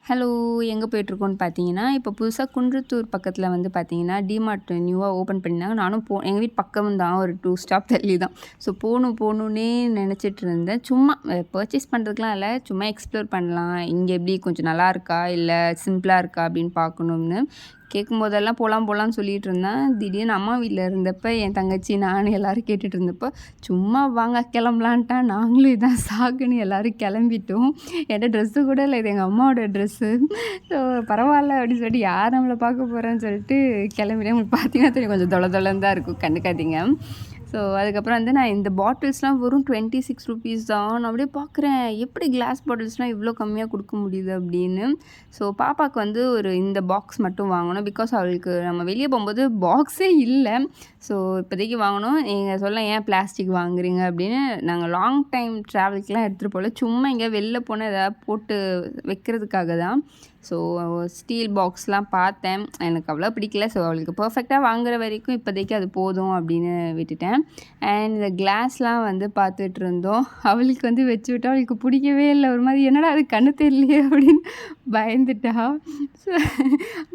Hello! எங்க போயிட்டுருக்கோம்ன்னு பார்த்தீங்கன்னா, இப்போ புதுசா குன்றத்தூர் பக்கத்தில வந்து பார்த்தீங்கன்னா, டிமார்ட் நியூவா ஓப்பன் பண்ணியிருந்தாங்க. நானும் எங்க வீட்டு பக்கம் தான் ஒரு 2 ஸ்டாப் தள்ளி தான். ஸோ போணும்னே நெனச்சிட்டு இருந்தேன். சும்மா பர்ச்சேஸ் பண்ணுறதுக்குலாம் இல்ல. சும்மா எக்ஸ்ப்ளோர் பண்ணலாம். இங்க எப்படி கொஞ்சம் நல்லா இருக்கா? இல்ல சிம்பிளா இருக்கா? அப்படின்னு பார்க்கணும்னு. கேட்கும்போதெல்லாம் போலான்னு சொல்லிட்டு இருந்தேன். திடீர்னு அம்மா வீட்ல இருந்தப்ப என் தங்கச்சி, நானு எல்லாரும் கேட்டுட்டு இருந்தப்போ, சும்மா வாங்க கிளம்பலான்ட்டா, நாங்களும் இதான் சாக்குன்னு எல்லாரும் கிளம்பிட்டோம். என்ட்ட ட்ரெஸ்ஸு கூட இல்ல. இது எங்க அம்மாவோட ட்ரெஸ்ஸு. ஸோ பரவால்ல அப்படின்னு சொல்லிட்டு யார் நம்மள பார்க்க போறான்னு சொல்லிட்டு கிளம்பிட்டேன். உங்களுக்கு பார்த்தீங்கன்னா தெரியும் கொஞ்சம் தொல தொலன்னு தான் இருக்கும். கண்டுக்காதீங்க. ஸோ அதுக்கப்புறம் வந்து நான் இந்த பாட்டில்ஸ்லாம் வெறும் ₹26 தான். நான் அப்படியே பார்க்குறேன். எப்படி கிளாஸ் பாட்டில்ஸ்லாம் இவ்வளோ கம்மியா குடுக்க முடியுது அப்படின்னு. ஸோ பாப்பாக்கு வந்து ஒரு இந்த பாக்ஸ் மட்டும் வாங்கணும். பிகாஸ் அவளுக்கு நம்ம வெளிய போம்போது பாக்ஸே இல்ல. ஸோ இப்போதைக்கு வாங்கணும். நீங்க சொல்லலாம் ஏன் பிளாஸ்டிக் வாங்குறீங்க அப்படின்னு. நாங்க லாங் டைம் ட்ராவலுக்குலாம் எடுத்துட்டு போல. சும்மா எங்கேயா வெளில போனா எதாவது போட்டு வைக்கிறதுக்காக தான். ஸோ ஸ்டீல் பாக்ஸ்லாம் பார்த்தேன். எனக்கு அவ்வளோ பிடிக்கல. ஸோ அவளுக்கு பெர்ஃபெக்ட்டா வாங்குற வரைக்கும் இப்போதைக்கு அது போதும் அப்படின்னு விட்டுட்டேன். அண்ட் இந்த கிளாஸ்லாம் வந்து பார்த்துட்டு இருந்தோம். அவளுக்கு வந்து வச்சு விட்டா அவளுக்கு பிடிக்கவே இல்ல. ஒரு மாரி என்னடா அது கண்ணு தெரியலையே அப்படின்னு பயந்துட்டா. ஸோ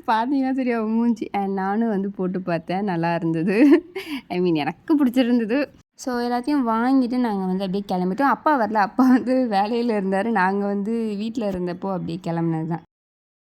பார்த்தீங்கன்னா தெரியும் அவ மூஞ்சி. அண்ட் நானும் வந்து போட்டு பார்த்தேன். நல்லா இருந்தது. ஐ மீன் எனக்கு பிடிச்சிருந்தது. ஸோ எல்லாத்தையும் வாங்கிட்டு நாங்க வந்து அப்படியே கிளம்பிட்டோம். அப்பா வரல. அப்பா வந்து வேலையில இருந்தாரு. நாங்க வந்து வீட்ல இருந்தப்போ அப்படியே கிளம்புனது தான்.